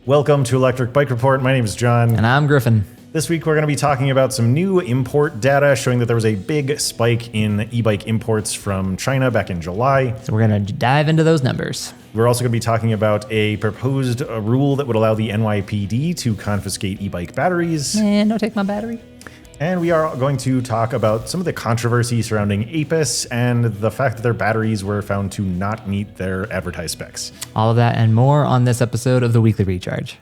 Welcome to Electric Bike Report. My name is John. And I'm Griffin. This week we're going to be talking about some new import data showing that there was a big spike in e-bike imports from China back in July. So we're going to dive into those numbers. We're also going to be talking about a proposed rule that would allow the NYPD to confiscate e-bike batteries. And don't take my battery. And we are going to talk about some of the controversy surrounding Aipas and the fact that their batteries were found to not meet their advertised specs. All of that and more on this episode of the Weekly Recharge.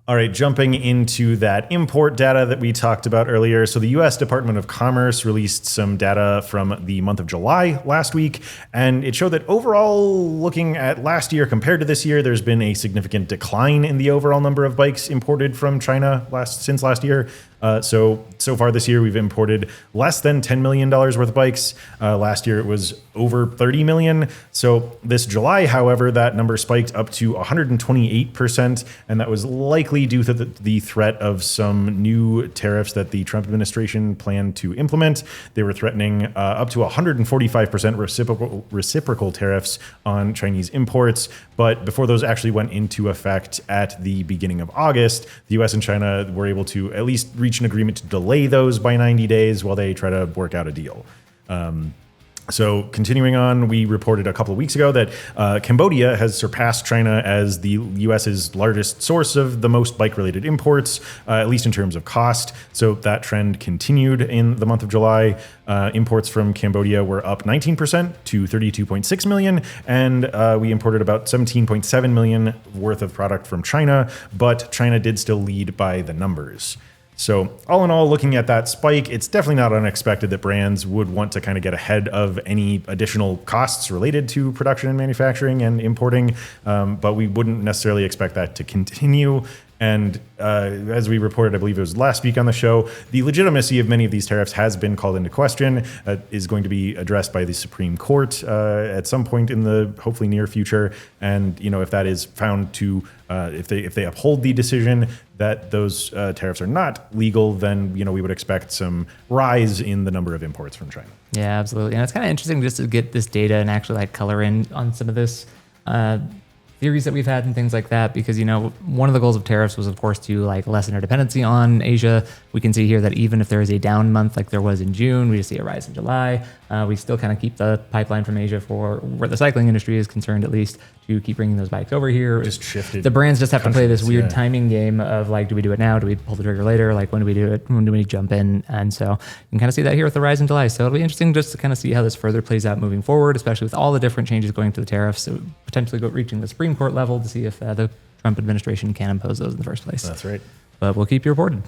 All right, jumping into that import data that we talked about earlier. So the U.S. Department of Commerce released some data from the month of July last week, and it showed that overall, looking at last year compared to this year, there's been a significant decline in the overall number of bikes imported from China since last year. So far this year, we've imported less than $10 million worth of bikes. Last year, it was over 30 million. So this July, however, that number spiked up to 128%, and that was likely due to the threat of some new tariffs that the Trump administration planned to implement. They were threatening up to 145% reciprocal tariffs on Chinese imports. But before those actually went into effect at the beginning of August, the US and China were able to at least reach an agreement to delay those by 90 days while they try to work out a deal. So continuing on, we reported a couple of weeks ago that Cambodia has surpassed China as the US's largest source of the most bike-related imports, at least in terms of cost. So that trend continued in the month of July. Imports from Cambodia were up 19% to 32.6 million, and we imported about 17.7 million worth of product from China, but China did still lead by the numbers. So all in all, looking at that spike, it's definitely not unexpected that brands would want to kind of get ahead of any additional costs related to production and manufacturing and importing, but we wouldn't necessarily expect that to continue. And as we reported, I believe it was last week on the show, the legitimacy of many of these tariffs has been called into question, is going to be addressed by the Supreme Court at some point in the hopefully near future. And if that is found to, if they uphold the decision that those tariffs are not legal, then we would expect some rise in the number of imports from China. Yeah, absolutely. And it's kind of interesting just to get this data and actually color in on some of this theories that we've had and things like that, because one of the goals of tariffs was, of course, to lessen our dependency on Asia. We can see here that even if there is a down month like there was in June, we just see a rise in July. We still kind of keep the pipeline from Asia for where the cycling industry is concerned, at least, to keep bringing those bikes over here. Just shifted. The brands just have to play this weird timing game of do we do it now? Do we pull the trigger later? When do we do it? When do we jump in? And so you can kind of see that here with the rise in July. So it'll be interesting just to kind of see how this further plays out moving forward, especially with all the different changes going to the tariffs, so potentially reaching the Supreme Court level to see if the Trump administration can impose those in the first place. That's right. But we'll keep you reported.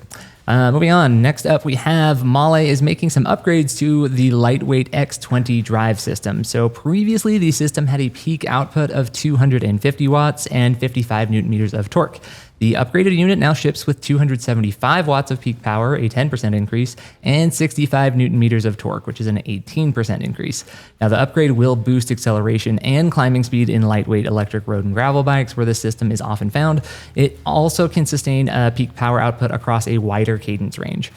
Moving on, next up we have Mahle is making some upgrades to the lightweight X20 drive system. So previously the system had a peak output of 250 watts and 55 newton meters of torque. The upgraded unit now ships with 275 watts of peak power, a 10% increase, and 65 newton meters of torque, which is an 18% increase. Now the upgrade will boost acceleration and climbing speed in lightweight electric road and gravel bikes where this system is often found. It also can sustain a peak power output across a wider cadence range.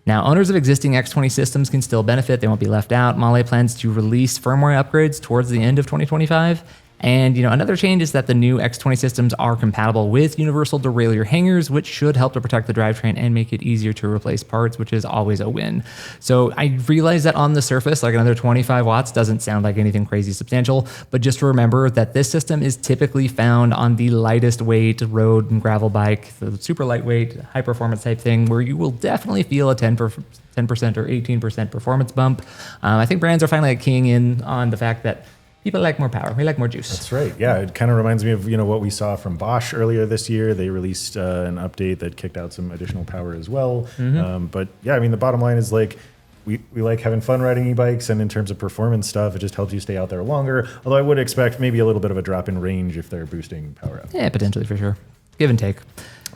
Now, owners of existing X20 systems can still benefit. They won't be left out. Mahle plans to release firmware upgrades towards the end of 2025. And another change is that the new X20 systems are compatible with universal derailleur hangers, which should help to protect the drivetrain and make it easier to replace parts, which is always a win. So I realize that on the surface, another 25 watts doesn't sound like anything crazy substantial, but just remember that this system is typically found on the lightest weight road and gravel bike, the super lightweight, high performance type thing, where you will definitely feel a 10% or 18% performance bump. I think brands are finally keying in on the fact that people like more power. We like more juice. That's right. Yeah, it kind of reminds me of what we saw from Bosch earlier this year. They released an update that kicked out some additional power as well. Mm-hmm. But yeah, the bottom line is we like having fun riding e-bikes, and in terms of performance stuff, it just helps you stay out there longer. Although I would expect maybe a little bit of a drop in range if they're boosting power up. Yeah, potentially for sure. Give and take.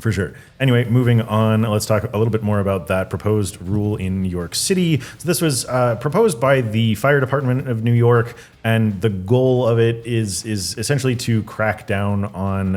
For sure. Anyway, moving on, let's talk a little bit more about that proposed rule in New York City. So this was proposed by the Fire Department of New York, and the goal of it is essentially to crack down on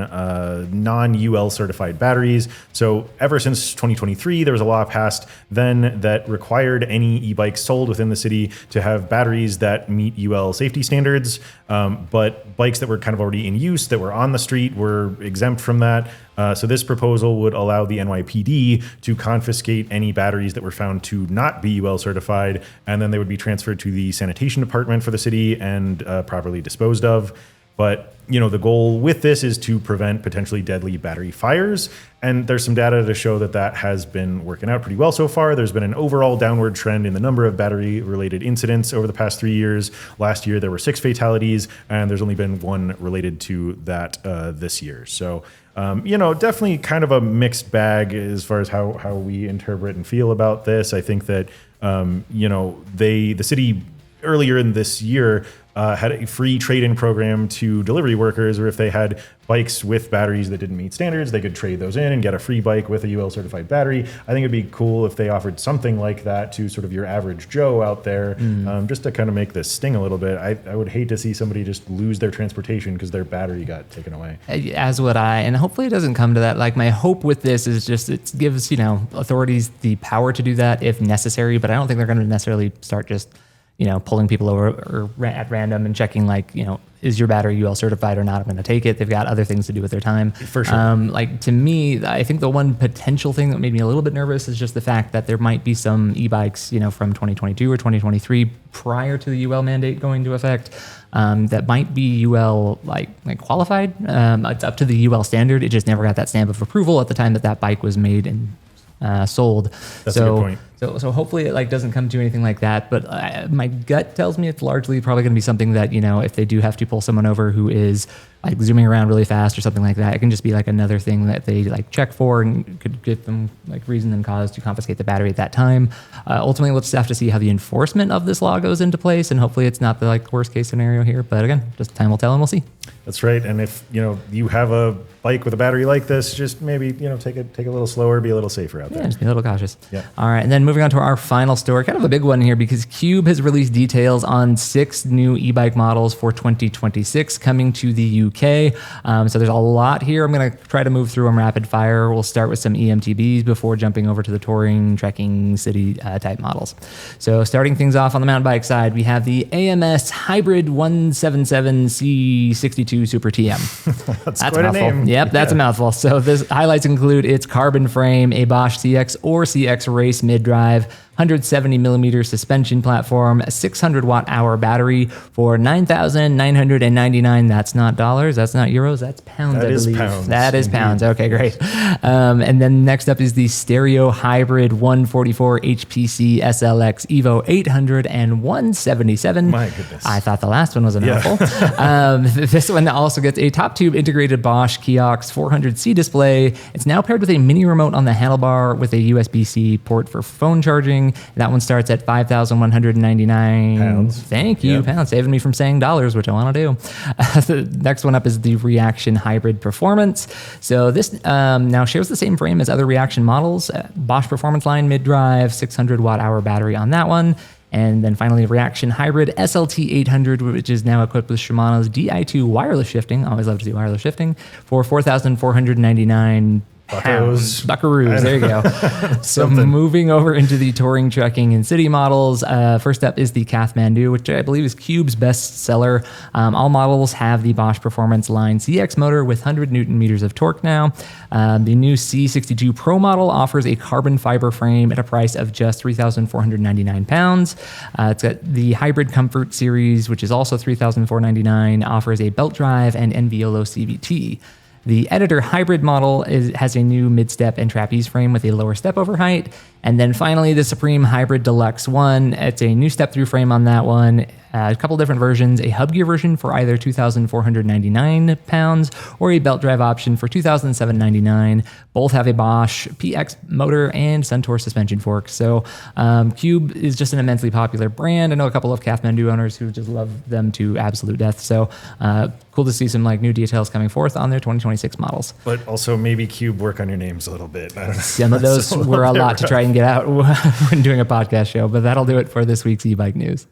non-UL certified batteries. So ever since 2023, there was a law passed then that required any e-bikes sold within the city to have batteries that meet UL safety standards, but bikes that were kind of already in use, that were on the street, were exempt from that. So this proposal would allow the NYPD to confiscate any batteries that were found to not be UL certified, and then they would be transferred to the sanitation department for the city and properly disposed of. But the goal with this is to prevent potentially deadly battery fires, and there's some data to show that that has been working out pretty well so far. There's been an overall downward trend in the number of battery-related incidents over the past 3 years. Last year there were 6 fatalities, and there's only been 1 related to that this year. So definitely kind of a mixed bag as far as how we interpret and feel about this. I think that the city earlier in this year had a free trade-in program to delivery workers, where if they had bikes with batteries that didn't meet standards, they could trade those in and get a free bike with a UL certified battery. I think it'd be cool if they offered something like that to sort of your average Joe out there, just to kind of make this sting a little bit. I would hate to see somebody just lose their transportation because their battery got taken away. As would I, and hopefully it doesn't come to that. Like, my hope with this is just it gives authorities the power to do that if necessary, but I don't think they're going to necessarily start just pulling people over or at random and checking is your battery UL certified or not? I'm going to take it. They've got other things to do with their time. For sure. To me, I think the one potential thing that made me a little bit nervous is just the fact that there might be some e-bikes, from 2022 or 2023 prior to the UL mandate going into effect, that might be UL qualified. It's up to the UL standard. It just never got that stamp of approval at the time that bike was made and sold. That's a good point. So hopefully it doesn't come to anything like that. But my gut tells me it's largely probably going to be something that if they do have to pull someone over who is zooming around really fast or something like that, it can just be another thing that they check for and could give them reason and cause to confiscate the battery at that time. Ultimately, we'll just have to see how the enforcement of this law goes into place, and hopefully it's not the worst case scenario here. But again, just time will tell, and we'll see. That's right. And if you have a bike with a battery like this, just maybe take a little slower, be a little safer out there. Yeah, just be a little cautious. Yeah. All right, and then moving on to our final story, kind of a big one here, because Cube has released details on 6 new e-bike models for 2026 coming to the UK. So there's a lot here. I'm going to try to move through them rapid fire. We'll start with some eMTBs before jumping over to the touring, trekking, city type models. So starting things off on the mountain bike side, we have the AMS Hybrid 177C62 Super TM. That's a quite mouthful. a name. Yep, that's a mouthful. So this highlights include its carbon frame, a Bosch CX or CX Race mid-drive, 170 millimeter suspension platform, a 600 watt hour battery for $9,999. That's not dollars. That's not euros. That's pounds. That I is believe. pounds. That is Indeed. pounds. Okay, great. And then next up is the Stereo Hybrid 144 HPC SLX Evo 800 and 177. My goodness. I thought the last one was a mouthful. This one also gets a top tube integrated Bosch Kiox 400C display. It's now paired with a mini remote on the handlebar with a USB-C port for phone charging. That one starts at $5,199 pounds. Thank you, pounds, saving me from saying dollars, which I want to do. The next one up is the Reaction Hybrid Performance. So this now shares the same frame as other Reaction models. Bosch Performance line mid-drive, 600 watt-hour battery on that one. And then finally, Reaction Hybrid SLT 800, which is now equipped with Shimano's Di2 wireless shifting. I always love to see wireless shifting for $4,499. Buckaroos. There you go. So moving over into the touring, trekking, and city models. First up is the Kathmandu, which I believe is Cube's best seller. All models have the Bosch Performance Line CX motor with 100 Newton meters of torque now. The new C62 Pro model offers a carbon fiber frame at a price of just £3,499. It's got the Hybrid Comfort series, which is also $3,499, offers a belt drive and NVOLO CVT. The Editor Hybrid model has a new mid-step and trapeze frame with a lower step-over height. And then finally, the Supreme Hybrid Deluxe 1. It's a new step-through frame on that one. a couple different versions, a hub gear version for either 2,499 pounds or a belt drive option for 2,799. Both have a Bosch PX motor and Suntour suspension fork. So Cube is just an immensely popular brand. I know a couple of Kathmandu owners who just love them to absolute death. So cool to see some like new details coming forth on their 2026 models. But also maybe Cube work on your names a little bit. I don't know. Some of those were a lot to try and get out when doing a podcast show, but that'll do it for this week's e-bike news.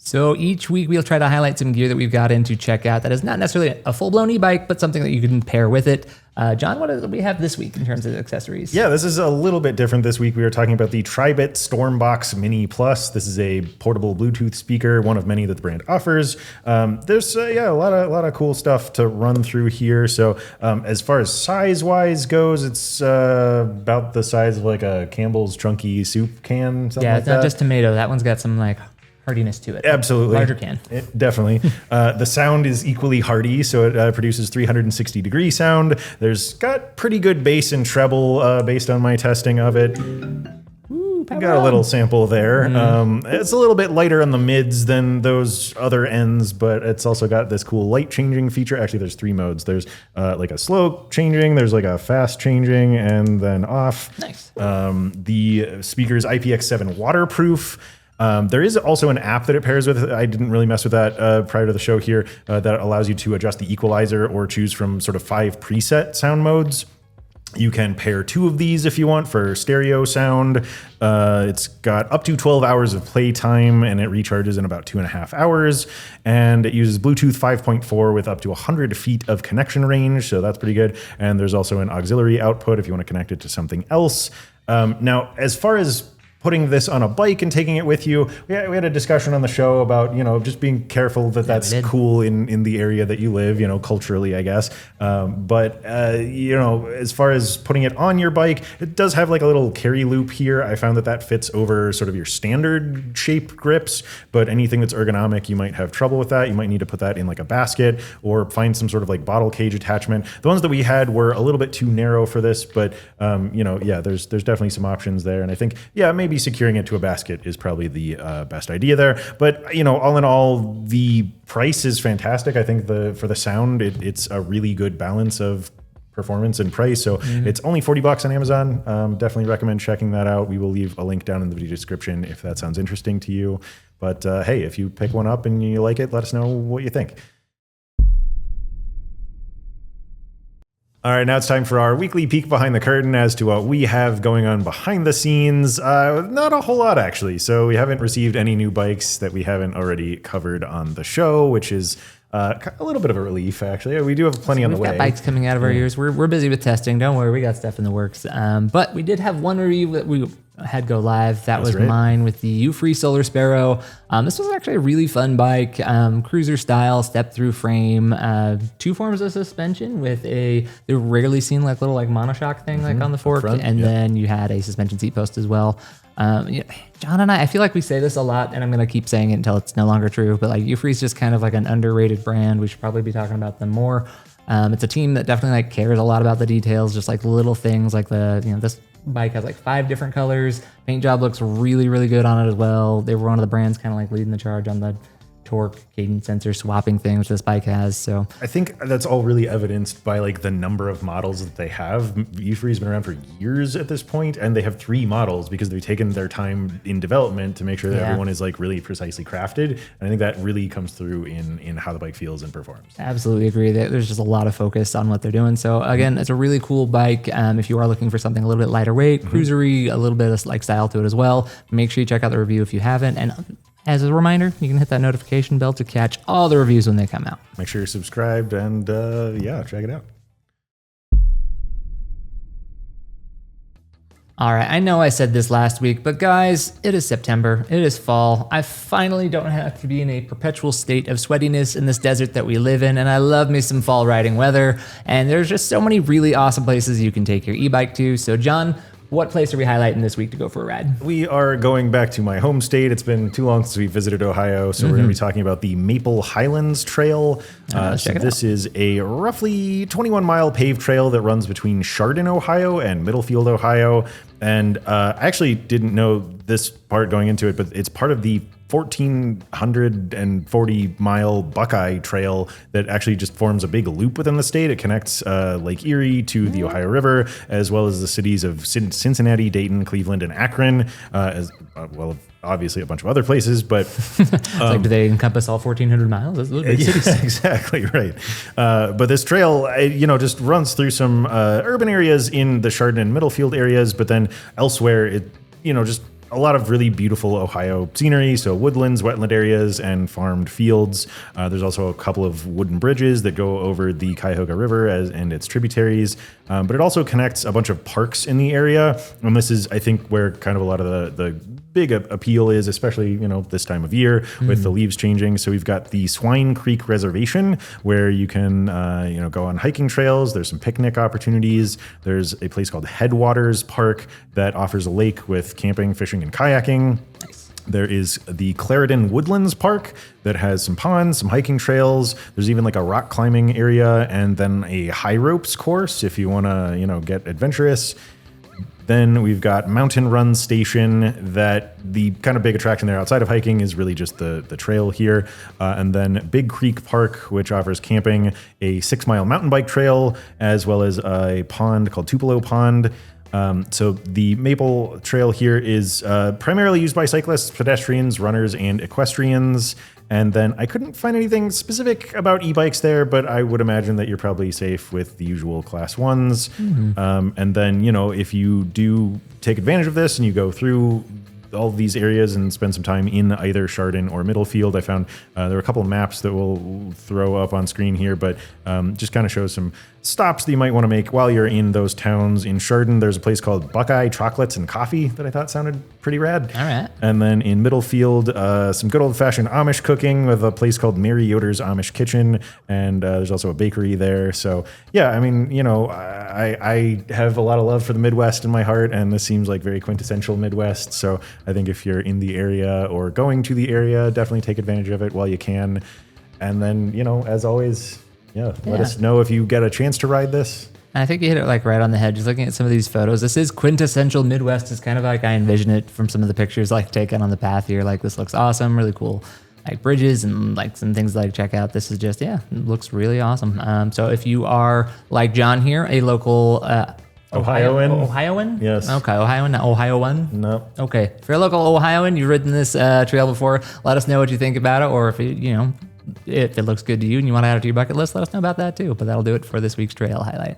So each week we'll try to highlight some gear that we've got in to check out that is not necessarily a full-blown e-bike, but something that you can pair with it. John, what do we have this week in terms of accessories? Yeah, this is a little bit different this week. We are talking about the Tribit StormBox Mini Plus. This is a portable Bluetooth speaker, one of many that the brand offers. There's a lot of cool stuff to run through here. So as far as size-wise goes, it's about the size of like a Campbell's Chunky soup can. Yeah, it's not just tomato. That one's got some like hardiness to it. Absolutely. Larger can. Definitely. The sound is equally hardy, so it produces 360 degree sound. There's got pretty good bass and treble based on my testing of it. Got a little sample there. It's a little bit lighter on the mids than those other ends, but it's also got this cool light changing feature. Actually, there's 3 modes. There's like a slow changing, there's like a fast changing, and then off. Nice. The speaker's IPX7 waterproof. There is also an app that it pairs with. I didn't really mess with that prior to the show here that allows you to adjust the equalizer or choose from sort of 5 preset sound modes. You can pair 2 of these if you want for stereo sound. It's got up to 12 hours of playtime and it recharges in about 2.5 hours. And it uses Bluetooth 5.4 with up to 100 feet of connection range. So that's pretty good. And there's also an auxiliary output if you want to connect it to something else. Now, as far as putting this on a bike and taking it with you, we had a discussion on the show about, just being careful that that's cool in the area that you live, culturally, I guess. But as far as putting it on your bike, it does have like a little carry loop here. I found that fits over sort of your standard shape grips, but anything that's ergonomic, you might have trouble with that. You might need to put that in like a basket or find some sort of like bottle cage attachment. The ones that we had were a little bit too narrow for this, but there's definitely some options there. And I think, maybe securing it to a basket is probably the best idea there. But all in all, the price is fantastic. I think for the sound, it's a really good balance of performance and price. So it's only $40 on Amazon. Definitely recommend checking that out. We will leave a link down in the video description if that sounds interesting to you. But hey, if you pick one up and you like it, let us know what you think. All right, now it's time for our weekly peek behind the curtain as to what we have going on behind the scenes. Not a whole lot, actually. So we haven't received any new bikes that we haven't already covered on the show, which is a little bit of a relief, actually. We do have plenty on the way. We've got bikes coming out of our ears. We're busy with testing. Don't worry, we got stuff in the works. But we did have one review that we had go live. That's was right. Mine with the U-Free Solar Sparrow. This was actually a really fun bike, cruiser style, step through frame, 2 forms of suspension with they're rarely seen like little like monoshock thing like on the fork. And then you had a suspension seat post as well. John and I feel like we say this a lot and I'm going to keep saying it until it's no longer true, but like U-Free is just kind of like an underrated brand. We should probably be talking about them more. It's a team that definitely like cares a lot about the details, just like little things like this bike has like 5 different colors. Paint job looks really, really good on it as well. They were one of the brands kind of like leading the charge on the torque cadence sensor swapping thing which this bike has. So I think that's all really evidenced by like the number of models that they have. U-Free's been around for years at this point, and they have 3 models because they've taken their time in development to make sure that everyone is like really precisely crafted. And I think that really comes through in how the bike feels and performs. Absolutely agree. There's just a lot of focus on what they're doing. So again, it's a really cool bike. If you are looking for something a little bit lighter weight, cruisery, a little bit of like style to it as well, make sure you check out the review if you haven't. And as a reminder, you can hit that notification bell to catch all the reviews when they come out. Make sure you're subscribed and check it out. All right, I know I said this last week, but guys, it is September, it is fall. I finally don't have to be in a perpetual state of sweatiness in this desert that we live in, and I love me some fall riding weather, and there's just so many really awesome places you can take your e-bike to. So John, what place are we highlighting this week to go for a ride? We are going back to my home state. It's been too long since we visited Ohio, so we're going to be talking about the Maple Highlands Trail. This is a roughly 21-mile paved trail that runs between Chardon, Ohio and Middlefield, Ohio. And I actually didn't know this part going into it, but it's part of the 1,440-mile Buckeye Trail that actually just forms a big loop within the state. It connects Lake Erie to the Ohio River, as well as the cities of Cincinnati, Dayton, Cleveland, and Akron, as well, obviously a bunch of other places. But do they encompass all 1,400 miles? That's big cities. Exactly right. But this trail, just runs through some urban areas in the Chardon and Middlefield areas, but then elsewhere, it just a lot of really beautiful Ohio scenery, so woodlands, wetland areas, and farmed fields. There's also a couple of wooden bridges that go over the Cuyahoga River and its tributaries, but it also connects a bunch of parks in the area, and this is, I think, where kind of a lot of the big appeal is, especially this time of year with the leaves changing. So we've got the Swine Creek Reservation, where you can go on hiking trails. There's some picnic opportunities. There's a place called Headwaters Park that offers a lake with camping, fishing, and kayaking. Nice. There is the Clarendon Woodlands Park that has some ponds, some hiking trails. There's even like a rock climbing area, and then a high ropes course if you want to get adventurous. Then we've got Mountain Run Station, that the kind of big attraction there outside of hiking is really just the trail here. And then Big Creek Park, which offers camping, a 6-mile mountain bike trail, as well as a pond called Tupelo Pond. So the Maple Trail here is primarily used by cyclists, pedestrians, runners, and equestrians. And then I couldn't find anything specific about e-bikes there, but I would imagine that you're probably safe with the usual class 1s. And then, if you do take advantage of this and you go through all of these areas and spend some time in either Chardon or Middlefield, I found there are a couple of maps that we'll throw up on screen here, but just kind of shows some stops that you might want to make while you're in those towns. In Chardon, there's a place called Buckeye Chocolates and Coffee that I thought sounded pretty rad. All right. And then in Middlefield, some good old-fashioned Amish cooking with a place called Mary Yoder's Amish Kitchen, and there's also a bakery there. So yeah, I mean, I have a lot of love for the Midwest in my heart, and this seems like very quintessential Midwest. So I think if you're in the area or going to the area, definitely take advantage of it while you can. And then, as always, let us know if you get a chance to ride this. I think you hit it right on the head. Just looking at some of these photos, this is quintessential Midwest. Is kind of like I envision it from some of the pictures taken on the path here. This looks awesome, really cool, bridges and some things to check out. This is just it looks really awesome. So if you are like John here, a local Ohioan? Yes. Okay, Ohioan, not Ohioan? No. Okay. If you're a local Ohioan, you've ridden this trail before, let us know what you think about it, or if if it looks good to you and you want to add it to your bucket list, let us know about that too. But that'll do it for this week's trail highlight.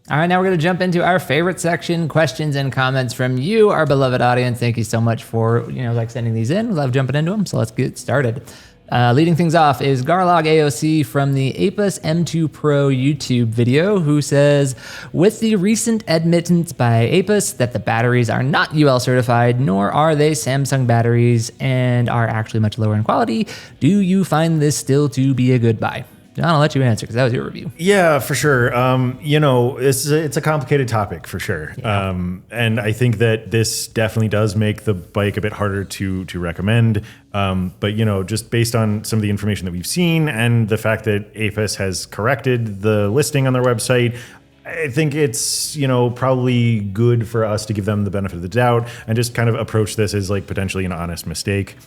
All right, now we're going to jump into our favorite section, questions and comments from you, our beloved audience. Thank you so much for, sending these in. We love jumping into them, so let's get started. Leading things off is Garlog AOC from the Aipas M2 Pro YouTube video, who says, with the recent admittance by Aipas that the batteries are not UL certified, nor are they Samsung batteries and are actually much lower in quality, do you find this still to be a good buy? John, I'll let you answer because that was your review. Yeah, for sure. It's a complicated topic for sure. Yeah. And I think that this definitely does make the bike a bit harder to recommend. But just based on some of the information that we've seen and the fact that Aipas has corrected the listing on their website, I think it's, probably good for us to give them the benefit of the doubt and just kind of approach this as potentially an honest mistake.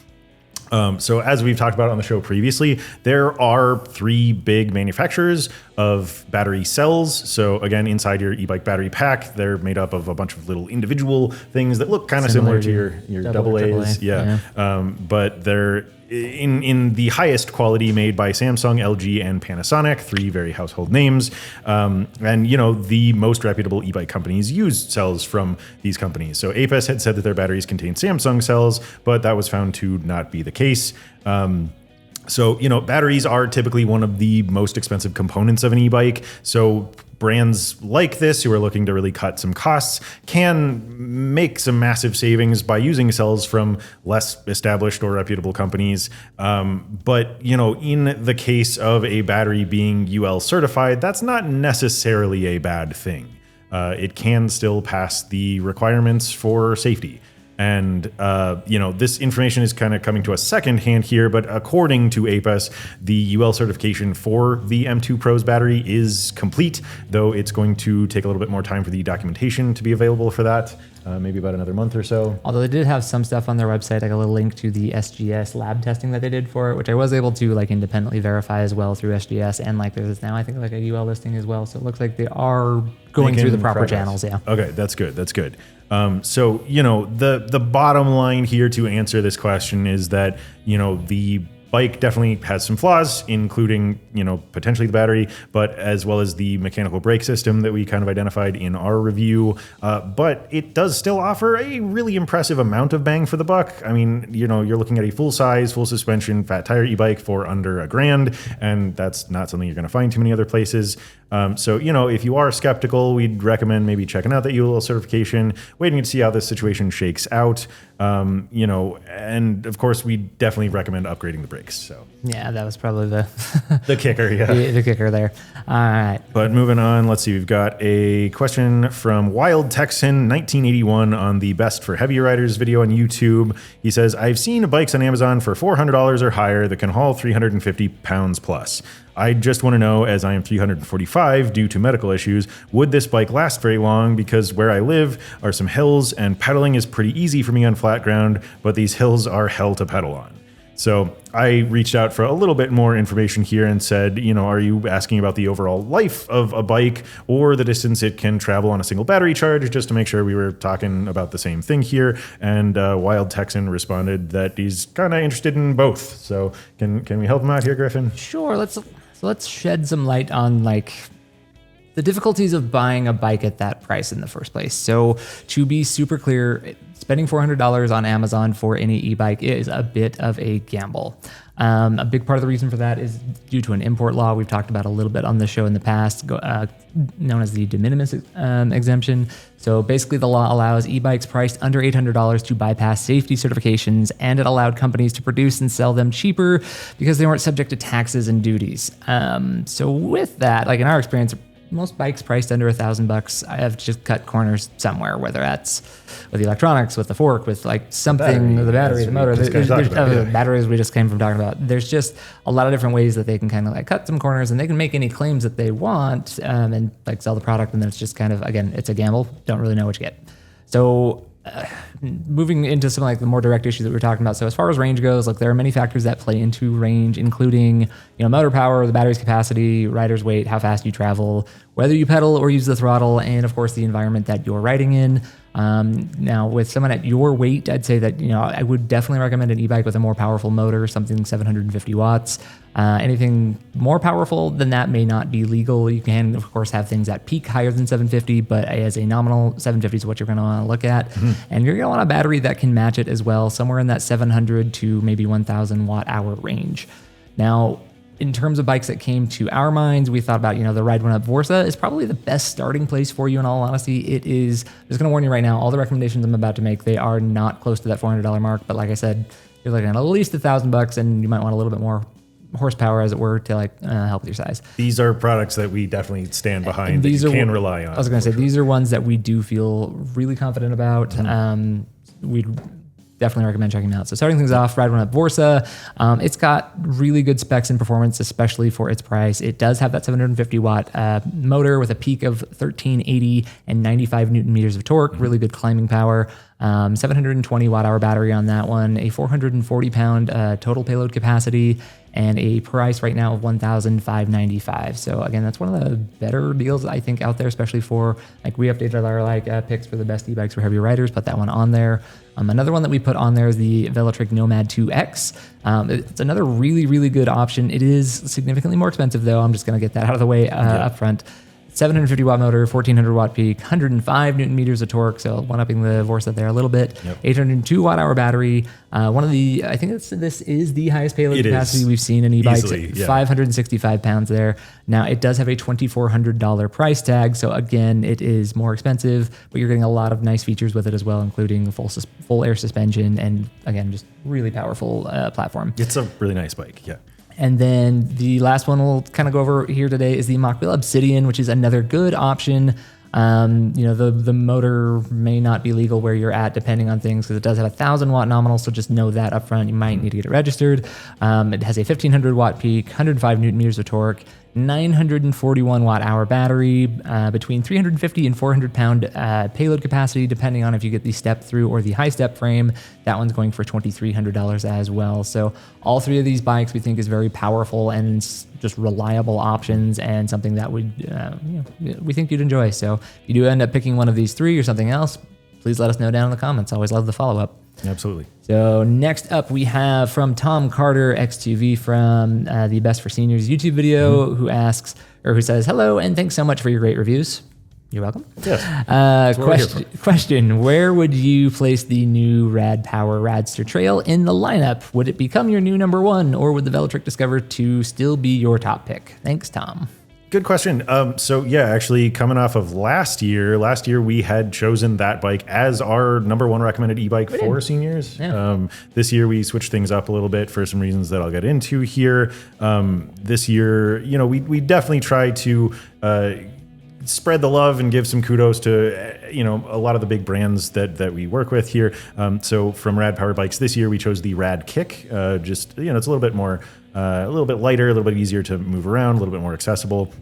So as we've talked about on the show previously, there are 3 big manufacturers of battery cells. So again, inside your e-bike battery pack, they're made up of a bunch of little individual things that look kind of similar to your AA's. Yeah. But they're in the highest quality made by Samsung, LG, and Panasonic, 3 very household names. And, the most reputable e-bike companies use cells from these companies. So Aipas had said that their batteries contain Samsung cells, but that was found to not be the case. So, batteries are typically one of the most expensive components of an e-bike. So brands like this who are looking to really cut some costs can make some massive savings by using cells from less established or reputable companies. But, in the case of a battery being UL certified, that's not necessarily a bad thing. It can still pass the requirements for safety. And, this information is kind of coming to us secondhand here, but according to Aipas, the UL certification for the M2 Pro's battery is complete, though it's going to take a little bit more time for the documentation to be available for that, maybe about another month or so. Although they did have some stuff on their website, like a little link to the SGS lab testing that they did for it, which I was able to independently verify as well through SGS, and there's now I think a UL listing as well. So it looks like they are going through the proper channels. Yeah. Okay, that's good. That's good. So, the bottom line here to answer this question is that, the bike definitely has some flaws, including, potentially the battery, but as well as the mechanical brake system that we kind of identified in our review. But it does still offer a really impressive amount of bang for the buck. I mean, you're looking at a full size, full suspension, fat tire e-bike for under $1,000, and that's not something you're going to find too many other places. So, if you are skeptical, we'd recommend maybe checking out that UL certification, waiting to see how this situation shakes out. And of course, we definitely recommend upgrading the brakes. So yeah, that was probably the the kicker. Yeah, the kicker there. All right. But moving on, let's see. We've got a question from Wild Texan 1981 on the Best for Heavy Riders video on YouTube. He says, "I've seen bikes on Amazon for $400 or higher that can haul 350 pounds plus. I just want to know, as I am 345 due to medical issues, would this bike last very long? Because where I live are some hills and pedaling is pretty easy for me on flat ground, but these hills are hell to pedal on." So I reached out for a little bit more information here and said, are you asking about the overall life of a bike or the distance it can travel on a single battery charge, just to make sure we were talking about the same thing here? And Wild Texan responded that he's kind of interested in both. So can we help him out here, Griffin? Sure. Let's shed some light on the difficulties of buying a bike at that price in the first place. So to be super clear, spending $400 on Amazon for any e-bike is a bit of a gamble. A big part of the reason for that is due to an import law we've talked about a little bit on the show in the past, known as the de minimis exemption. So basically the law allows e-bikes priced under $800 to bypass safety certifications, and it allowed companies to produce and sell them cheaper because they weren't subject to taxes and duties. So with that, in our experience, most bikes priced under $1,000, I have just cut corners somewhere, whether that's with the electronics, with the fork, with something, the battery, the motor, the batteries we just came from talking about. There's just a lot of different ways that they can kind of cut some corners, and they can make any claims that they want and sell the product. And then it's just kind of, again, it's a gamble. Don't really know what you get. So moving into some the more direct issues that we were talking about. So as far as range goes, there are many factors that play into range, including motor power, the battery's capacity, rider's weight, how fast you travel, whether you pedal or use the throttle, and of course the environment that you're riding in. Now with someone at your weight, I'd say that I would definitely recommend an e-bike with a more powerful motor, something 750 watts. Anything more powerful than that may not be legal. You can, of course, have things at peak higher than 750, but as a nominal, 750 is what you're going to want to look at. Mm-hmm. And you're going to want a battery that can match it as well, somewhere in that 700 to maybe 1,000 watt hour range. Now, in terms of bikes that came to our minds, we thought about, the Ride One Up Vorsa is probably the best starting place for you, in all honesty. It is, I'm just going to warn you right now, all the recommendations I'm about to make, they are not close to that $400 mark. But like I said, you're looking at least $1,000, and you might want a little bit more horsepower, as it were, to help with your size. These are products that we definitely stand behind, that you can rely on. I was going to say, these are ones that we do feel really confident about. Mm-hmm. We'd definitely recommend checking them out. So starting things off, Ride One Up Vorsa. It's got really good specs and performance, especially for its price. It does have that 750 watt motor with a peak of 1380 and 95 Newton meters of torque, really good climbing power. 720 watt hour battery on that one, a 440 pound total payload capacity, and a price right now of $1,595. So again, that's one of the better deals I think out there, especially for we updated our picks for the best e-bikes for heavy riders. Put that one on there. Another one that we put on there is the Velotric Nomad 2X. It's another really, really good option. It is significantly more expensive though. I'm just going to get that out of the way up front. 750 watt motor, 1400 watt peak, 105 Newton meters of torque. So one-upping the Vorsa there a little bit. Yep. 802 watt hour battery. I think this is the highest payload capacity we've seen in e-bikes. Easily, yeah. 565 pounds there. Now it does have a $2,400 price tag. So again, it is more expensive, but you're getting a lot of nice features with it as well, including full air suspension and again, just really powerful platform. It's a really nice bike. Yeah. And then the last one we'll kind of go over here today is the Mach Wheel Obsidian, which is another good option. The motor may not be legal where you're at depending on things because it does have a 1,000 watt nominal. So just know that up front, you might need to get it registered. It has a 1,500 watt peak, 105 Newton meters of torque, 941 watt hour battery, between 350 and 400 pound payload capacity, depending on if you get the step through or the high step frame. That one's going for $2,300 as well. So all three of these bikes we think is very powerful and just reliable options and something that we think you'd enjoy. So if you do end up picking one of these three or something else, please let us know down in the comments. Always love the follow up. Absolutely. So next up we have from Tom Carter X2V from the Best for Seniors YouTube video, who asks, or who says, hello and thanks so much for your great reviews. You're welcome. Yes. Question, where would you place the new Rad Power Radster Trail in the lineup? Would it become your new number one, or would the Velotric Discover 2 still be your top pick? Thanks, Tom. Good question. So yeah, actually coming off of last year we had chosen that bike as our number one recommended e-bike for seniors. Yeah. This year we switched things up a little bit for some reasons that I'll get into here. This year, we definitely try to spread the love and give some kudos to a lot of the big brands that we work with here. So from Rad Power Bikes this year we chose the Rad Kick. It's a little bit more, a little bit lighter, a little bit easier to move around, a little bit more accessible.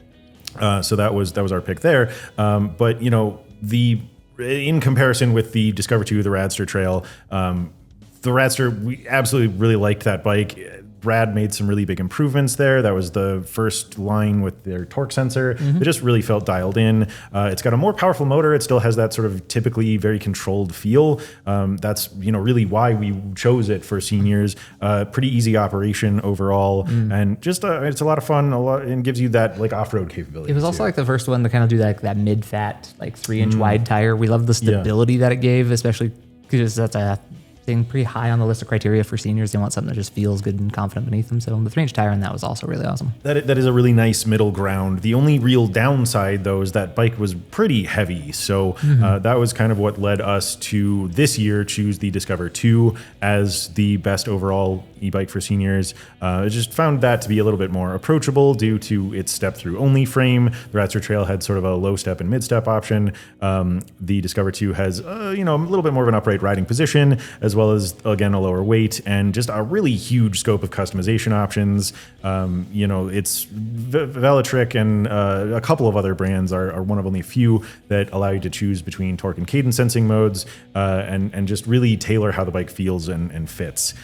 So that was our pick there. But in comparison with the Discover 2, the Radster Trail, the Radster, we absolutely really liked that bike. Rad made some really big improvements there. That was the first line with their torque sensor. It just really felt dialed in. It's got a more powerful motor. It still has that sort of typically very controlled feel. That's really why we chose it for seniors. Pretty easy operation overall, and just it's a lot of fun. And gives you that like off-road capability. It was also like the first one to kind of do that mid-fat, like 3-inch wide tire. We love the stability that it gave, especially because that's a thing pretty high on the list of criteria for seniors. They want something that just feels good and confident beneath them. So the 3-inch tire on that was also really awesome. That is a really nice middle ground. The only real downside, though, is that bike was pretty heavy. So that was kind of what led us to this year choose the Discover 2 as the best overall e-bike for seniors. I just found that to be a little bit more approachable due to its step-through only frame. The Radster Trail had sort of a low step and mid-step option. The Discover 2 has a little bit more of an upright riding position, as well as, again, a lower weight and just a really huge scope of customization options. It's Velotric and a couple of other brands are one of only a few that allow you to choose between torque and cadence sensing modes and just really tailor how the bike feels and fits.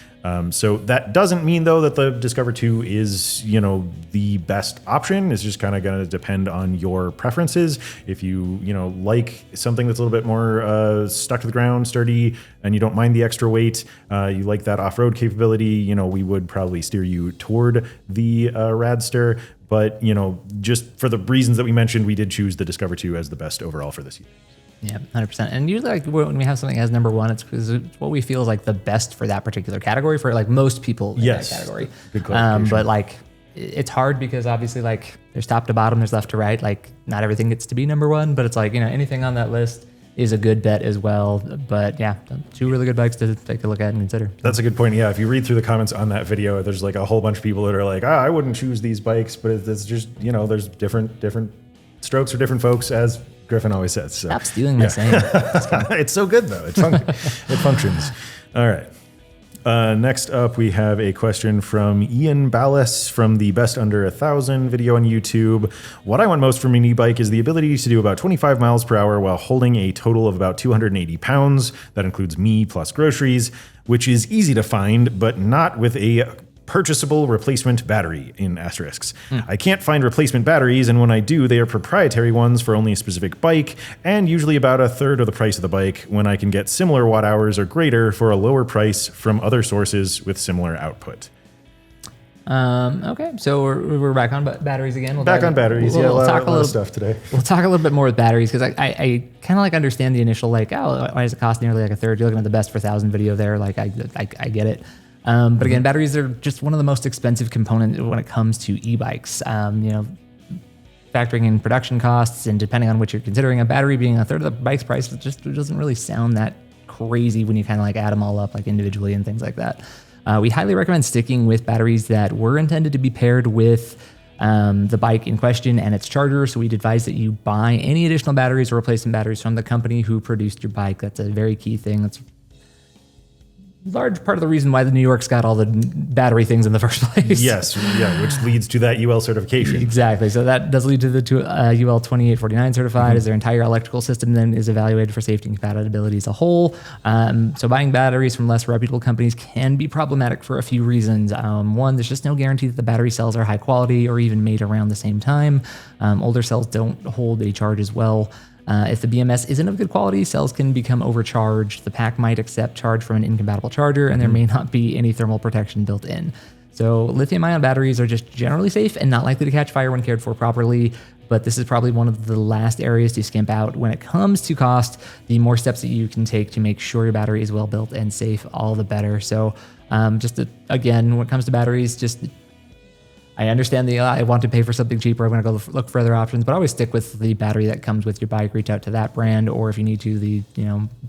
So that doesn't mean, though, that the Discover 2 is, the best option. It's just kind of going to depend on your preferences. If you, like something that's a little bit more stuck to the ground, sturdy, and you don't mind the extra weight, you like that off-road capability, we would probably steer you toward the Radster. But, just for the reasons that we mentioned, we did choose the Discover 2 as the best overall for this year. Yeah, 100%. And usually when we have something as number one, it's because it's what we feel is like the best for that particular category for like most people in that category. Good clarification. But like it's hard because obviously like there's top to bottom, there's left to right. Like not everything gets to be number one, but it's like, anything on that list is a good bet as well. But yeah, 2 really good bikes to take a look at and consider. That's a good point. Yeah, if you read through the comments on that video, there's like a whole bunch of people that are like, I wouldn't choose these bikes, but it's just, there's different strokes for different folks, as Griffin always says. So. Stop stealing my saying. It's so good, though. It functions. All right. Next up, we have a question from Ian Ballas from the Best Under 1,000 video on YouTube. What I want most from an e-bike is the ability to do about 25 miles per hour while holding a total of about 280 pounds. That includes me plus groceries, which is easy to find, but not with a purchasable replacement battery in asterisks. I can't find replacement batteries, and when I do, they are proprietary ones for only a specific bike, and usually about a third of the price of the bike, when I can get similar watt hours or greater for a lower price from other sources with similar output. Okay, so we're back on batteries again. Back on batteries. We'll a talk a lot little of stuff today. We'll talk a little bit more with batteries because I kind of like understand the initial like, oh, why does it cost nearly like a third? You're looking at the best for 1,000 video there. Like I get it. But again, batteries are just one of the most expensive components when it comes to e-bikes. Factoring in production costs and depending on what you're considering, a battery being a third of the bike's price, it just doesn't really sound that crazy when you kind of like add them all up like individually and things like that. We highly recommend sticking with batteries that were intended to be paired with the bike in question and its charger. So we'd advise that you buy any additional batteries or replacement batteries from the company who produced your bike. That's a very key thing. That's large part of the reason why the New York's got all the battery things in the first place. Yes, yeah, which leads to that UL certification. Exactly. So that does lead to the UL 2849 certified, as their entire electrical system then is evaluated for safety and compatibility as a whole. So buying batteries from less reputable companies can be problematic for a few reasons. One, there's just no guarantee that the battery cells are high quality or even made around the same time. Older cells don't hold a charge as well. If the BMS isn't of good quality, cells can become overcharged. The pack might accept charge from an incompatible charger, and there may not be any thermal protection built in. So lithium-ion batteries are just generally safe and not likely to catch fire when cared for properly, but this is probably one of the last areas to skimp out when it comes to cost. The more steps that you can take to make sure your battery is well built and safe, all the better. So again, when it comes to batteries, I understand I want to pay for something cheaper. I'm going to go look for other options, but always stick with the battery that comes with your bike. Reach out to that brand, or if you need to, the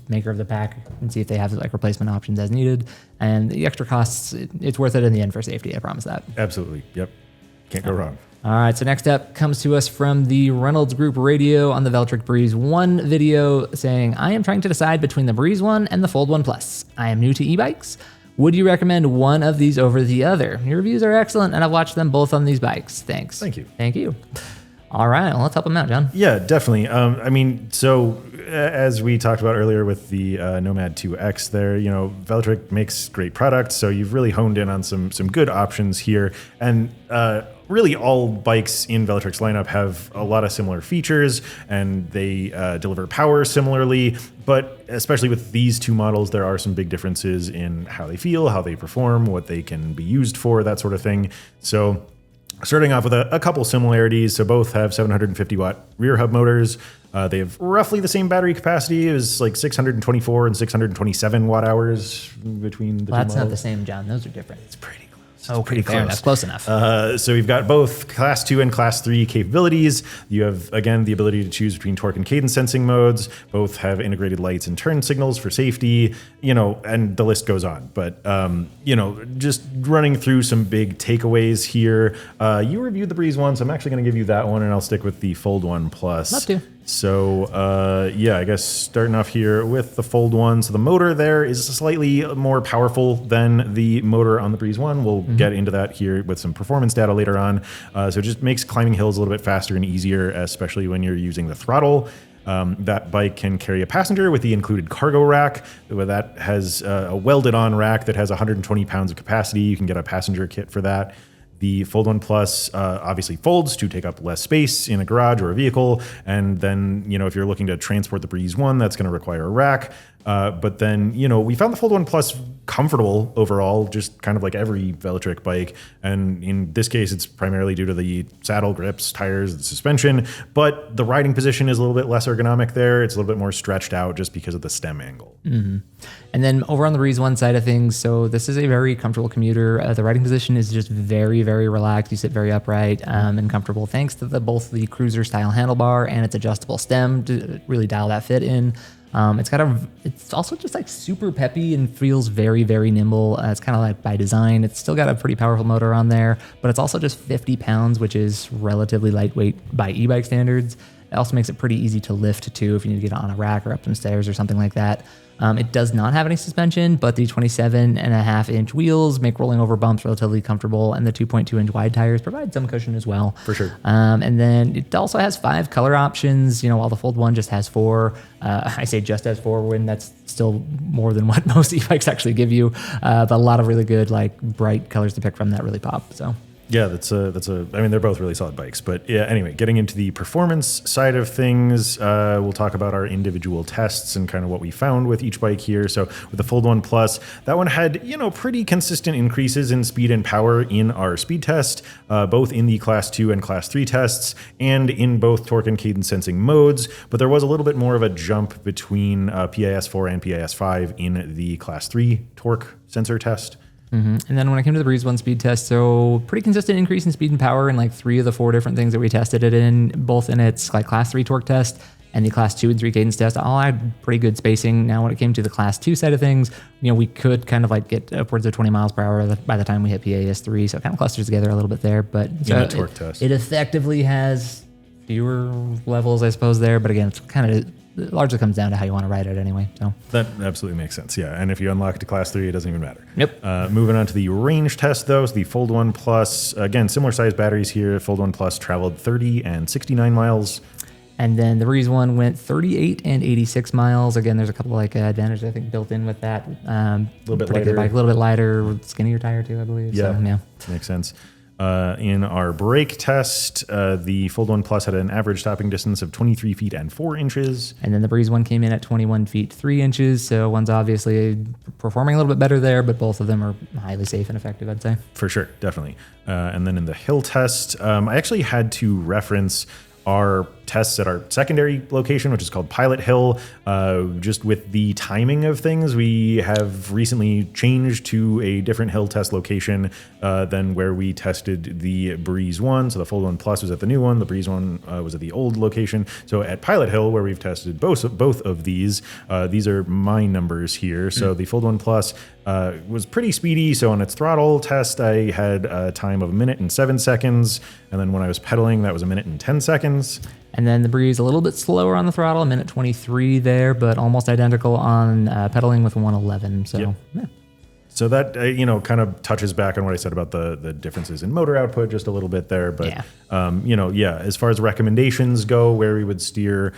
maker of the pack, and see if they have like replacement options as needed. And the extra costs, it's worth it in the end for safety. I promise that. Absolutely. Yep. Can't go wrong. All right. So next up comes to us from the Reynolds Group Radio on the Velotric Breeze 1 video saying, I am trying to decide between the Breeze 1 and the Fold 1 Plus. I am new to e-bikes. Would you recommend one of these over the other? Your reviews are excellent, and I've watched them both on these bikes. Thanks. Thank you. Thank you. All right, well, let's help them out, John. Yeah, definitely. So as we talked about earlier with the Nomad 2X there, Velotric makes great products, so you've really honed in on some good options here. And really all bikes in Velotric's lineup have a lot of similar features, and they deliver power similarly. But especially with these two models, there are some big differences in how they feel, how they perform, what they can be used for, that sort of thing. So starting off with a couple similarities. So both have 750 watt rear hub motors. They have roughly the same battery capacity. It was like 624 and 627 watt hours between the two models. That's not the same, John. Those are different. It's pretty close. Oh, pretty close. That's close enough. So we've got both Class 2 and Class 3 capabilities. You have, again, the ability to choose between torque and cadence sensing modes. Both have integrated lights and turn signals for safety, and the list goes on. But, just running through some big takeaways here. You reviewed the Breeze 1, so I'm actually going to give you that one, and I'll stick with the Fold 1 Plus. Love to. So, I guess starting off here with the Fold 1. So the motor there is slightly more powerful than the motor on the Breeze 1. We'll get into that here with some performance data later on. So it just makes climbing hills a little bit faster and easier, especially when you're using the throttle. That bike can carry a passenger with the included cargo rack. That has a welded-on rack that has 120 pounds of capacity. You can get a passenger kit for that. The Fold 1 Plus obviously folds to take up less space in a garage or a vehicle. And then, if you're looking to transport the Breeze 1, that's going to require a rack. But then, we found the Fold 1 Plus comfortable overall, just kind of like every Velotric bike. And in this case, it's primarily due to the saddle, grips, tires, the suspension. But the riding position is a little bit less ergonomic there. It's a little bit more stretched out just because of the stem angle. Mm-hmm. And then over on the Breeze 1 side of things, so this is a very comfortable commuter. The riding position is just very, very relaxed. You sit very upright and comfortable thanks to both the cruiser style handlebar and its adjustable stem to really dial that fit in. It's also just like super peppy and feels very, very nimble. It's kind of like by design. It's still got a pretty powerful motor on there, but it's also just 50 pounds, which is relatively lightweight by e-bike standards. It also makes it pretty easy to lift too if you need to get on a rack or up some stairs or something like that. It does not have any suspension, but the 27.5-inch wheels make rolling over bumps relatively comfortable, and the 2.2-inch wide tires provide some cushion as well. For sure. And then it also has 5 color options, while the Fold 1 just has 4. I say just has 4 when that's still more than what most e-bikes actually give you. But a lot of really good, like bright colors to pick from that really pop. So. Yeah, I mean, they're both really solid bikes. But yeah, anyway, getting into the performance side of things, we'll talk about our individual tests and kind of what we found with each bike here. So with the Fold 1 Plus, that one had, pretty consistent increases in speed and power in our speed test, both in the Class 2 and Class 3 tests, and in both torque and cadence sensing modes. But there was a little bit more of a jump between PIS4 and PIS5 in the Class 3 torque sensor test. And then when I came to the Breeze 1 speed test, so pretty consistent increase in speed and power in like 3 of the 4 different things that we tested it in, both in its like Class 3 torque test and the Class 2 and 3 cadence test. All had pretty good spacing. Now when it came to the Class 2 side of things, we could kind of like get upwards of 20 miles per hour by the time we hit PIS3, so it kind of clusters together a little bit there. But the torque test, it effectively has fewer levels, I suppose, there. But again, it's kind of... It largely comes down to how you want to ride it anyway. So that absolutely makes sense. Yeah. And if you unlock it to Class 3, it doesn't even matter. Yep. Moving on to the range test, though. So the Fold 1 Plus, again, similar size batteries here. Fold 1 Plus traveled 30 and 69 miles. And then the Breeze 1 went 38 and 86 miles. Again, there's a couple like advantages, I think, built in with that. A little bit lighter. Bike, a little bit lighter, skinnier tire too, I believe. Yeah. So, yeah. Makes sense. In our brake test, the Fold 1 Plus had an average stopping distance of 23 feet and 4 inches. And then the Breeze 1 came in at 21 feet 3 inches. So one's obviously performing a little bit better there, but both of them are highly safe and effective, I'd say. For sure, definitely. And then in the hill test, I actually had to reference our tests at our secondary location, which is called Pilot Hill. Just with the timing of things, we have recently changed to a different hill test location than where we tested the Breeze 1. So the Fold 1 Plus was at the new one. The Breeze 1 was at the old location. So at Pilot Hill, where we've tested both of these are my numbers here. So the Fold 1 Plus was pretty speedy. So on its throttle test, I had a time of 1 minute and 7 seconds. And then when I was pedaling, that was 1 minute and 10 seconds. And then the Breeze a little bit slower on the throttle, 1 minute 23 there, but almost identical on pedaling with 111. So, yep. Yeah. So that, kind of touches back on what I said about the differences in motor output just a little bit there. But, as far as recommendations go, where we would steer,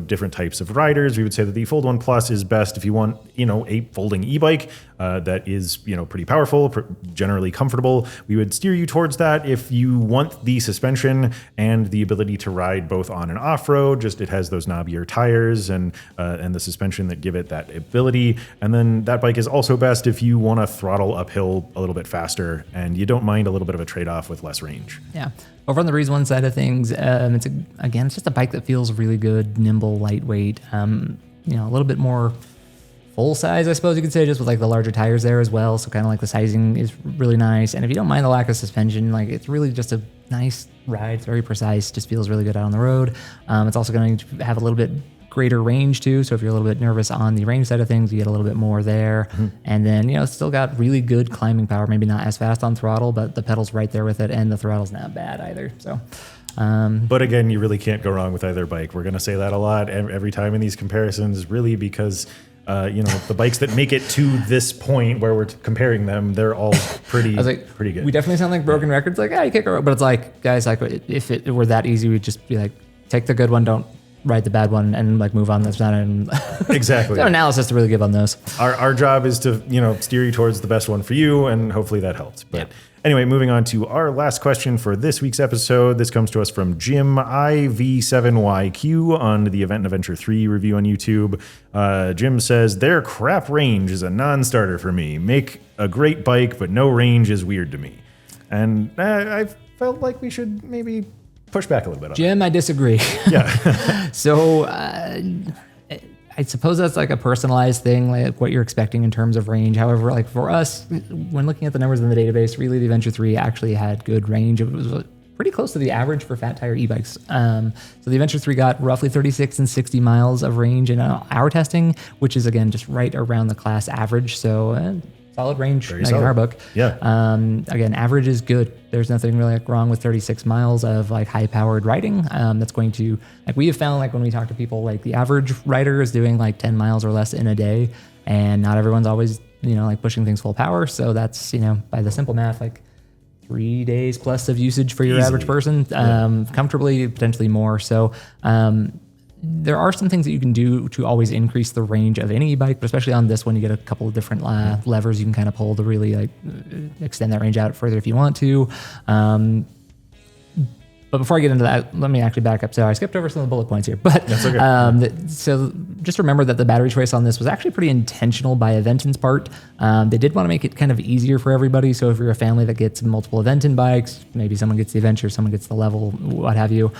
different types of riders, we would say that the Fold 1 Plus is best if you want, a folding e-bike that is, pretty powerful, generally comfortable. We would steer you towards that. If you want the suspension and the ability to ride both on and off-road, just it has those knobbier tires and the suspension that give it that ability. And then that bike is also best if you want to throttle uphill a little bit faster and you don't mind a little bit of a trade-off with less range. Yeah. Over on the Breeze 1 side of things, it's just a bike that feels really good, nimble, lightweight, a little bit more full size, I suppose you could say, just with like the larger tires there as well. So kind of like the sizing is really nice. And if you don't mind the lack of suspension, like it's really just a nice ride. It's very precise, just feels really good out on the road. It's also going to have a little bit greater range too. So if you're a little bit nervous on the range side of things, you get a little bit more there. Mm-hmm. And then, it's still got really good climbing power, maybe not as fast on throttle, but the pedal's right there with it and the throttle's not bad either. So, but again, you really can't go wrong with either bike. We're going to say that a lot every time in these comparisons, really, because the bikes that make it to this point where we're comparing them, they're all pretty good. We definitely sound like broken records. Like, you can't go wrong. But it's like, guys, like if it were that easy, we'd just be like, take the good one, don't ride the bad one, and like move on. That's not an exactly no analysis to really give on those. Our job is to steer you towards the best one for you, and hopefully that helps. But anyway, moving on to our last question for this week's episode. This comes to us from Jim IV7YQ on the Aventon Adventure 3 review on YouTube. Jim says, their crap range is a non-starter for me. Make a great bike, but no range is weird to me. And I felt like we should maybe push back a little bit on Jim, I disagree. Yeah. So I suppose that's like a personalized thing, like what you're expecting in terms of range. However, like for us, when looking at the numbers in the database, really the Adventure 3 actually had good range. It was pretty close to the average for fat tire e-bikes. So the Adventure 3 got roughly 36 and 60 miles of range in our testing, which is again just right around the class average. So solid range in our book. Yeah. Again, average is good. There's nothing really wrong with 36 miles of like high powered riding. That's going to, like we have found, like when we talk to people, like the average rider is doing like 10 miles or less in a day, and not everyone's always, like pushing things full power. So that's, by the simple math, like 3 days plus of usage for your average person, comfortably, potentially more. So, there are some things that you can do to always increase the range of any bike, but especially on this one, you get a couple of different levers you can kind of pull to really like extend that range out further if you want to. But before I get into that, let me actually back up. So I skipped over some of the bullet points here. But that's okay. So just remember that the battery choice on this was actually pretty intentional by Aventon's part. They did want to make it kind of easier for everybody. So if you're a family that gets multiple Aventon bikes, maybe someone gets the Adventure, someone gets the Level, what have you.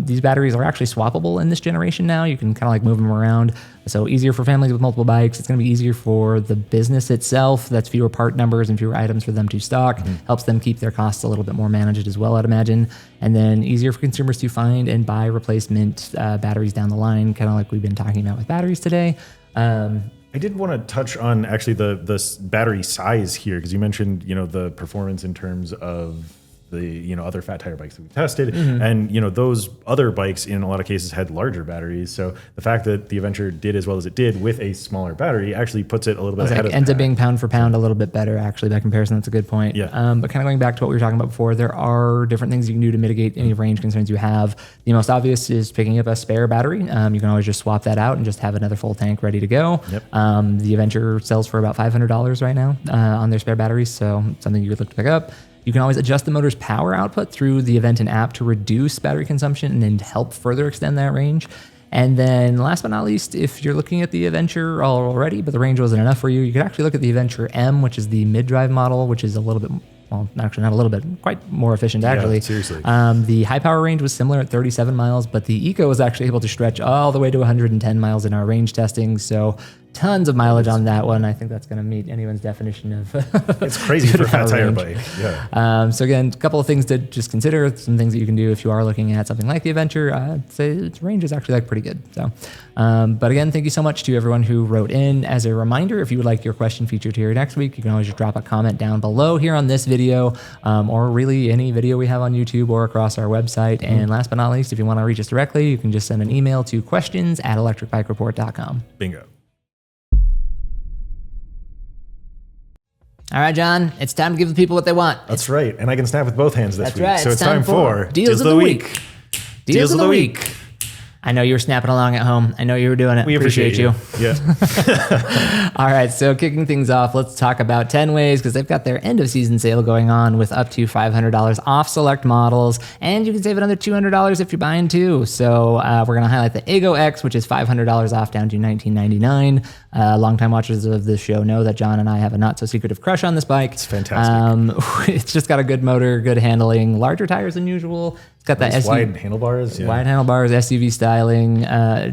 These batteries are actually swappable in this generation now. You can kind of like move them around. So easier for families with multiple bikes. It's going to be easier for the business itself. That's fewer part numbers and fewer items for them to stock. Helps them keep their costs a little bit more managed as well, I'd imagine. And then easier for consumers to find and buy replacement batteries down the line, kind of like we've been talking about with batteries today. I did want to touch on actually the battery size here, because you mentioned, the performance in terms of the other fat tire bikes that we tested, and those other bikes in a lot of cases had larger batteries. So the fact that the Adventure did as well as it did with a smaller battery actually puts it a little bit ahead of ends up being pound for pound a little bit better actually by comparison. That's a good point. Yeah. But kind of going back to what we were talking about before, there are different things you can do to mitigate any range concerns you have. The most obvious is picking up a spare battery. You can always just swap that out and just have another full tank ready to go. Yep. The Adventure sells for about $500 right now on their spare batteries, so something you could look to pick up. You can always adjust the motor's power output through the Aventon app to reduce battery consumption and then help further extend that range. And then last but not least, if you're looking at the Adventure already, but the range wasn't enough for you, you could actually look at the Adventure M, which is the mid-drive model, which is a little bit, well, actually not a little bit, quite more efficient actually. Yeah, seriously. The high power range was similar at 37 miles, but the Eco was actually able to stretch all the way to 110 miles in our range testing. So tons of mileage on that one. I think that's going to meet anyone's definition of it's crazy for a fat tire bike. Yeah. So again, a couple of things to just consider, some things that you can do if you are looking at something like the Adventure. I'd say its range is actually like pretty good. So, but again, thank you so much to everyone who wrote in. As a reminder, if you would like your question featured here next week, you can always just drop a comment down below here on this video, or really any video we have on YouTube or across our website. And last but not least, if you want to reach us directly, you can just send an email to questions@electricbikereport.com. Bingo. All right, John, it's time to give the people what they want. That's right. And I can snap with both hands this That's week. right. So it's time for Deals of the Week. Deals of the Week. I know you were snapping along at home. I know you were doing it. We appreciate you. Yeah. All right, so kicking things off, let's talk about 10 Ways, because they've got their end of season sale going on with up to $500 off select models, and you can save another $200 if you're buying two. So we're going to highlight the Ego X, which is $500 off down to $19.99. Longtime watchers of this show know that John and I have a not so secretive crush on this bike. It's fantastic. It's just got a good motor, good handling, larger tires than usual. It's got that wide handlebars. Yeah. Wide handlebars, SUV styling,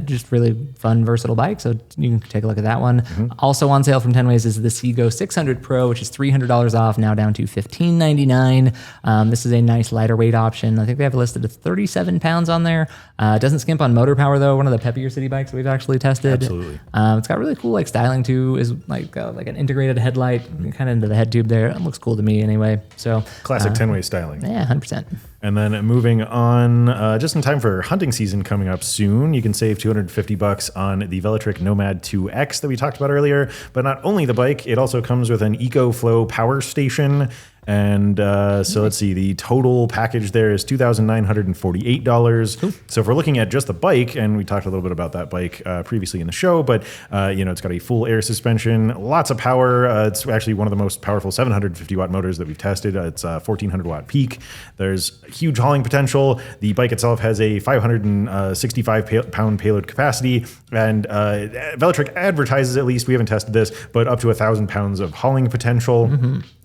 just really fun, versatile bike. So you can take a look at that one. Also on sale from 10 Ways is the Seago 600 Pro, which is $300 off, now down to $15.99. This is a nice lighter weight option. I think they have it listed at 37 pounds on there. It doesn't skimp on motor power though. One of the peppier city bikes we've actually tested. Absolutely. It's got really cool like styling too. Is like an integrated headlight, kind of into the head tube there. It looks cool to me anyway. So classic 10-way styling. Yeah, 100%. And then moving on, just in time for hunting season coming up soon, you can save $250 on the Velotric Nomad 2X that we talked about earlier. But not only the bike, it also comes with an EcoFlow power station. And so let's see, the total package there is $2,948. Cool. So if we're looking at just the bike, and we talked a little bit about that bike previously in the show, but it's got a full air suspension, lots of power. It's actually one of the most powerful 750 watt motors that we've tested. It's a 1400 watt peak. There's huge hauling potential. The bike itself has a 565 pound payload capacity, and Velotric advertises, at least we haven't tested this, but up to 1,000 pounds of hauling potential.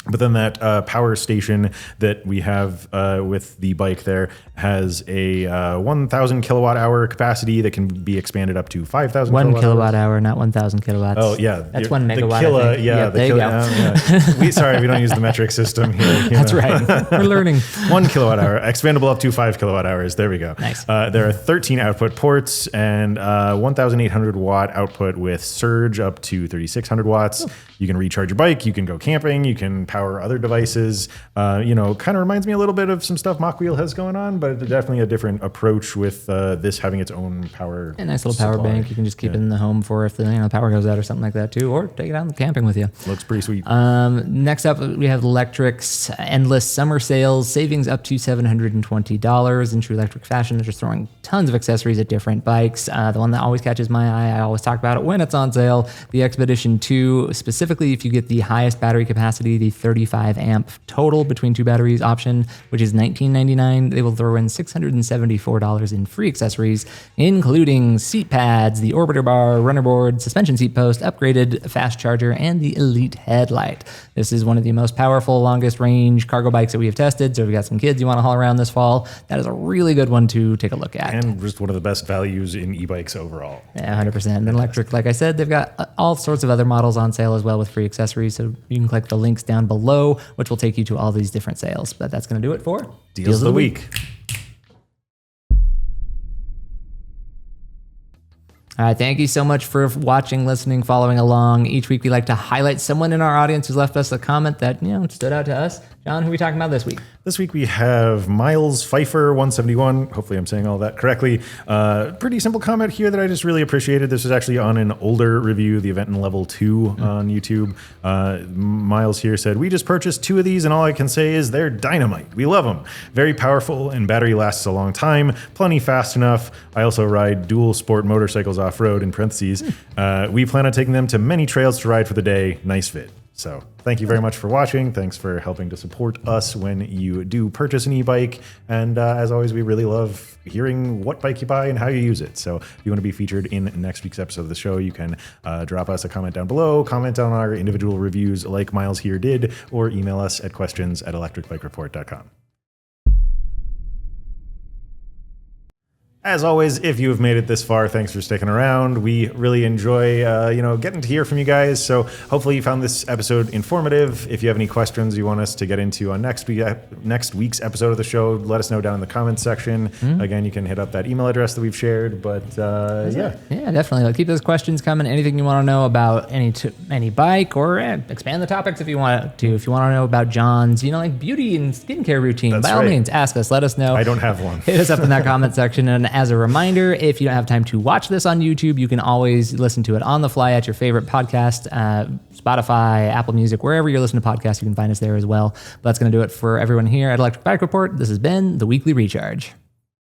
But then that power station that we have with the bike there has a 1,000 kilowatt hour capacity that can be expanded up to 5,000 1 kilowatt hour, not 1,000 kilowatts. Oh, yeah. That's 1 megawatt. The kilo, I think. yeah. There you go. Sorry, we don't use the metric system here. That's right. We're learning. 1 kilowatt hour, expandable up to 5 kilowatt hours. There we go. Nice. There are 13 output ports and 1,800 watt output with surge up to 3,600 watts. Ooh. You can recharge your bike. You can go camping. You can power other devices. Kind of reminds me a little bit of some stuff Mach-Wheel has going on, but definitely a different approach with this having its own power. A nice little power bank. You can just keep it in the home for if the power goes out or something like that too, or take it out camping with you. Looks pretty sweet. Next up, we have Electric's endless summer sales, savings up to $720 in true Electric fashion. They're just throwing tons of accessories at different bikes. The one that always catches my eye, I always talk about it when it's on sale, the Expedition 2, specifically if you get the highest battery capacity, the 35 amp total between two batteries option, which is $19.99. They will throw in $674 in free accessories, including seat pads, the orbiter bar, runner board, suspension seat post, upgraded fast charger, and the Elite headlight. This is one of the most powerful, longest range cargo bikes that we have tested. So if you got some kids you want to haul around this fall, that is a really good one to take a look at. And just one of the best values in e-bikes overall. Yeah, 100%. And Electric, like I said, they've got all sorts of other models on sale as well with free accessories. So you can click the links down below, which will take you to all these different sales. But that's going to do it for Deals of the Week. All right, thank you so much for watching, listening, following along. Each week we like to highlight someone in our audience who's left us a comment that, stood out to us. John, who are we talking about this week? This week we have Miles Pfeiffer 171. Hopefully I'm saying all that correctly. Pretty simple comment here that I just really appreciated. This is actually on an older review, the Aventon Level 2 on YouTube. Miles here said, "We just purchased 2 of these and all I can say is they're dynamite. We love them. Very powerful and battery lasts a long time. Plenty fast enough. I also ride dual sport motorcycles off-road in parentheses. We plan on taking them to many trails to ride for the day. Nice vid." So thank you very much for watching. Thanks for helping to support us when you do purchase an e-bike. And as always, we really love hearing what bike you buy and how you use it. So if you want to be featured in next week's episode of the show, you can drop us a comment down below, comment on our individual reviews like Miles here did, or email us at questions@electricbikereport.com. As always, if you have made it this far, thanks for sticking around. We really enjoy, getting to hear from you guys. So hopefully you found this episode informative. If you have any questions you want us to get into on next week's episode of the show, let us know down in the comments section. Again, you can hit up that email address that we've shared. But yeah, definitely. Keep those questions coming. Anything you want to know about any bike, or expand the topics if you want to. If you want to know about John's, beauty and skincare routine, by all means, ask us. Let us know. I don't have one. Hit us up in that comment section. And as a reminder, if you don't have time to watch this on YouTube, you can always listen to it on the fly at your favorite podcast, Spotify, Apple Music, wherever you're listening to podcasts, you can find us there as well. But that's going to do it for everyone here at Electric Bike Report. This has been the Weekly Recharge.